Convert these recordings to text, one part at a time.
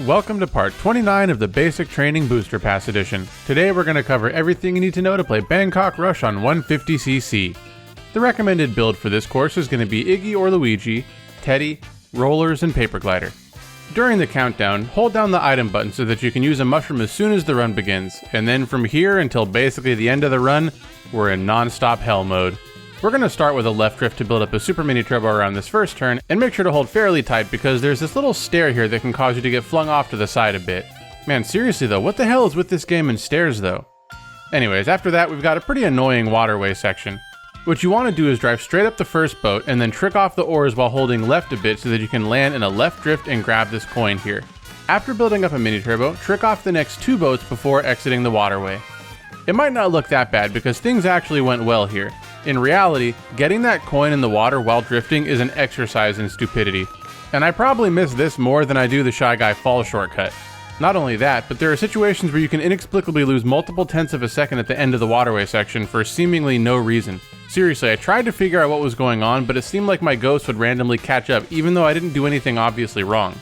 Welcome to part 29 of the Basic Training Booster Pass Edition. Today we're going to cover everything you need to know to play Bangkok Rush on 150cc. The recommended build for this course is going to be Iggy or Luigi, Teddy, Rollers, and Paper Glider. During the countdown, hold down the item button so that you can use a mushroom as soon as the run begins, and then from here until basically the end of the run, we're in non-stop hell mode. We're going to start with a left drift to build up a super mini turbo around this first turn, and make sure to hold fairly tight because there's this little stair here that can cause you to get flung off to the side a bit. Man, seriously though, what the hell is with this game and stairs though? Anyways, after that we've got a pretty annoying waterway section. What you want to do is drive straight up the first boat and then trick off the oars while holding left a bit so that you can land in a left drift and grab this coin here. After building up a mini turbo, trick off the next two boats before exiting the waterway. It might not look that bad because things actually went well here. In reality, getting that coin in the water while drifting is an exercise in stupidity. And I probably miss this more than I do the Shy Guy fall shortcut. Not only that, but there are situations where you can inexplicably lose multiple tenths of a second at the end of the waterway section for seemingly no reason. Seriously, I tried to figure out what was going on, but it seemed like my ghost would randomly catch up even though I didn't do anything obviously wrong.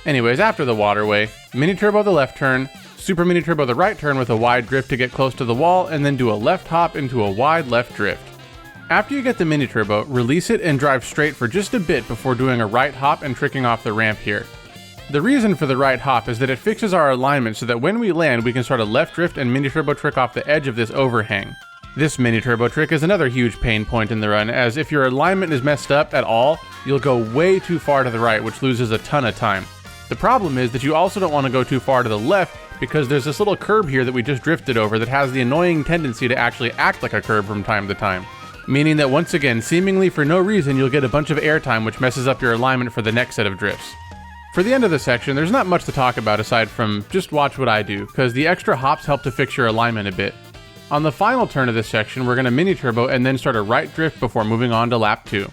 Anyways, after the waterway, mini turbo the left turn, super mini turbo the right turn with a wide drift to get close to the wall, and then do a left hop into a wide left drift. After you get the mini turbo, release it and drive straight for just a bit before doing a right hop and tricking off the ramp here. The reason for the right hop is that it fixes our alignment so that when we land we can start a left drift and mini turbo trick off the edge of this overhang. This mini turbo trick is another huge pain point in the run, as if your alignment is messed up at all, you'll go way too far to the right, which loses a ton of time. The problem is that you also don't want to go too far to the left because there's this little curb here that we just drifted over that has the annoying tendency to actually act like a curb from time to time. Meaning that once again, seemingly for no reason, you'll get a bunch of airtime which messes up your alignment for the next set of drifts. For the end of the section, there's not much to talk about aside from just watch what I do, because the extra hops help to fix your alignment a bit. On the final turn of this section, we're going to mini turbo and then start a right drift before moving on to lap 2.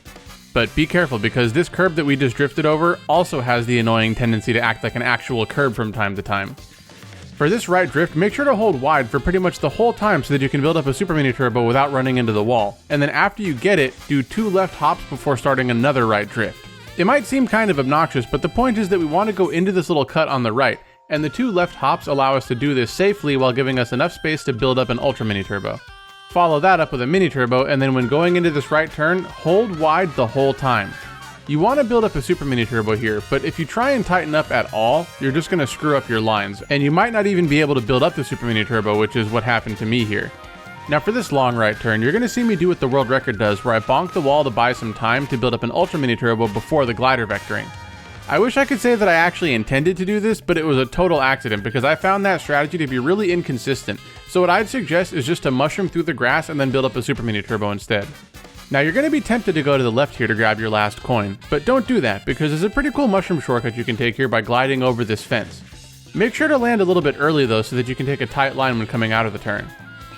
But be careful because this curb that we just drifted over also has the annoying tendency to act like an actual curb from time to time. For this right drift, make sure to hold wide for pretty much the whole time so that you can build up a super mini turbo without running into the wall, and then after you get it, do 2 left hops before starting another right drift. It might seem kind of obnoxious, but the point is that we want to go into this little cut on the right, and the 2 left hops allow us to do this safely while giving us enough space to build up an ultra mini turbo. Follow that up with a mini turbo, and then when going into this right turn, hold wide the whole time. You want to build up a super mini turbo here, but if you try and tighten up at all, you're just going to screw up your lines, and you might not even be able to build up the super mini turbo, which is what happened to me here. Now for this long right turn, you're going to see me do what the world record does, where I bonk the wall to buy some time to build up an ultra mini turbo before the glider vectoring. I wish I could say that I actually intended to do this, but it was a total accident because I found that strategy to be really inconsistent, so what I'd suggest is just to mushroom through the grass and then build up a super mini turbo instead. Now you're going to be tempted to go to the left here to grab your last coin, but don't do that because there's a pretty cool mushroom shortcut you can take here by gliding over this fence. Make sure to land a little bit early though so that you can take a tight line when coming out of the turn.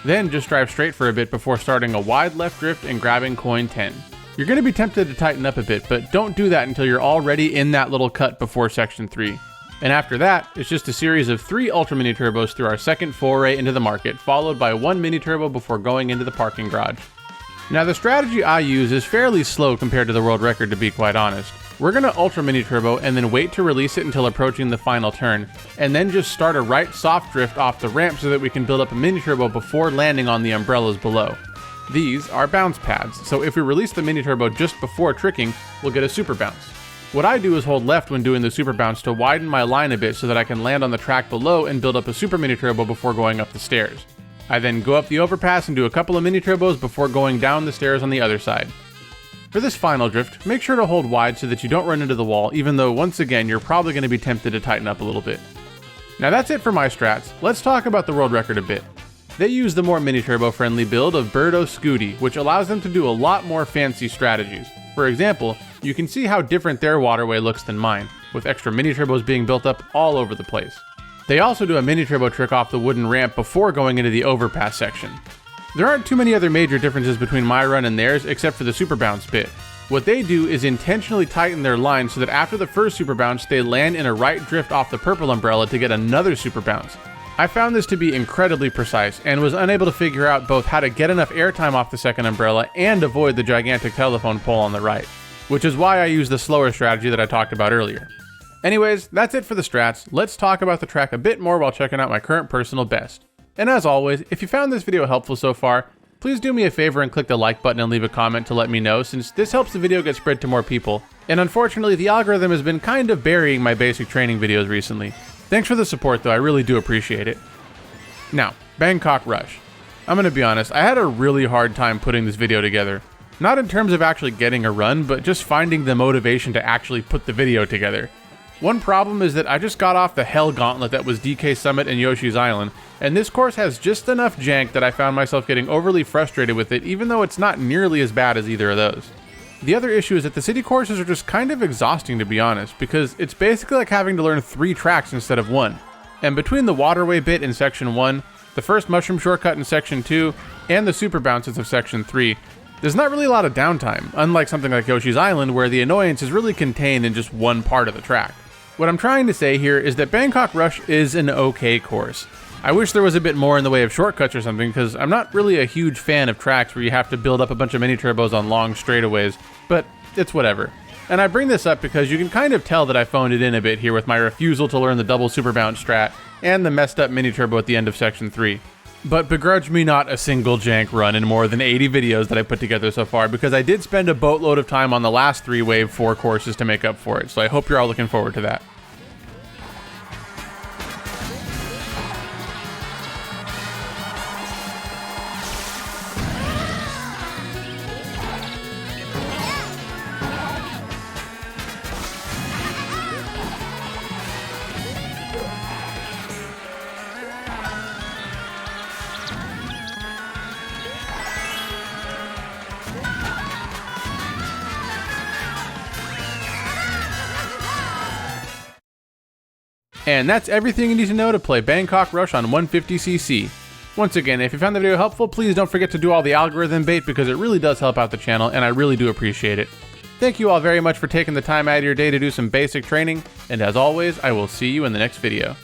Then just drive straight for a bit before starting a wide left drift and grabbing coin 10. You're going to be tempted to tighten up a bit, but don't do that until you're already in that little cut before section 3. And after that, it's just a series of 3 ultra mini turbos through our second foray into the market, followed by 1 mini turbo before going into the parking garage. Now the strategy I use is fairly slow compared to the world record to be quite honest. We're going to ultra mini turbo and then wait to release it until approaching the final turn, and then just start a right soft drift off the ramp so that we can build up a mini turbo before landing on the umbrellas below. These are bounce pads, so if we release the mini turbo just before tricking, we'll get a super bounce. What I do is hold left when doing the super bounce to widen my line a bit so that I can land on the track below and build up a super mini turbo before going up the stairs. I then go up the overpass and do a couple of mini turbos before going down the stairs on the other side. For this final drift, make sure to hold wide so that you don't run into the wall, even though once again you're probably going to be tempted to tighten up a little bit. Now that's it for my strats. Let's talk about the world record a bit. They use the more mini turbo friendly build of Birdo Scooty, which allows them to do a lot more fancy strategies. For example, you can see how different their waterway looks than mine, with extra mini turbos being built up all over the place. They also do a mini turbo trick off the wooden ramp before going into the overpass section. There aren't too many other major differences between my run and theirs except for the super bounce bit. What they do is intentionally tighten their line so that after the first super bounce they land in a right drift off the purple umbrella to get another super bounce. I found this to be incredibly precise and was unable to figure out both how to get enough airtime off the second umbrella and avoid the gigantic telephone pole on the right, which is why I use the slower strategy that I talked about earlier. Anyways, that's it for the strats. Let's talk about the track a bit more while checking out my current personal best. And as always, if you found this video helpful so far, please do me a favor and click the like button and leave a comment to let me know, since this helps the video get spread to more people. And unfortunately, the algorithm has been kind of burying my basic training videos recently. Thanks for the support though, I really do appreciate it. Now, Bangkok Rush. I'm gonna be honest, I had a really hard time putting this video together. Not in terms of actually getting a run, but just finding the motivation to actually put the video together. One problem is that I just got off the hell gauntlet that was DK Summit and Yoshi's Island, and this course has just enough jank that I found myself getting overly frustrated with it, even though it's not nearly as bad as either of those. The other issue is that the city courses are just kind of exhausting, to be honest, because it's basically like having to learn 3 tracks instead of 1. And between the Waterway bit in Section 1, the first mushroom shortcut in Section 2, and the super bounces of Section 3, there's not really a lot of downtime, unlike something like Yoshi's Island where the annoyance is really contained in just one part of the track. What I'm trying to say here is that Bangkok Rush is an okay course. I wish there was a bit more in the way of shortcuts or something, because I'm not really a huge fan of tracks where you have to build up a bunch of mini turbos on long straightaways, but it's whatever. And I bring this up because you can kind of tell that I phoned it in a bit here with my refusal to learn the double super bounce strat and the messed up mini turbo at the end of Section 3. But begrudge me not a single jank run in more than 80 videos that I put together so far, because I did spend a boatload of time on the last 3 Wave 4 courses to make up for it, so I hope you're all looking forward to that. And that's everything you need to know to play Bangkok Rush on 150cc. Once again, if you found the video helpful, please don't forget to do all the algorithm bait, because it really does help out the channel and I really do appreciate it. Thank you all very much for taking the time out of your day to do some basic training, and as always, I will see you in the next video.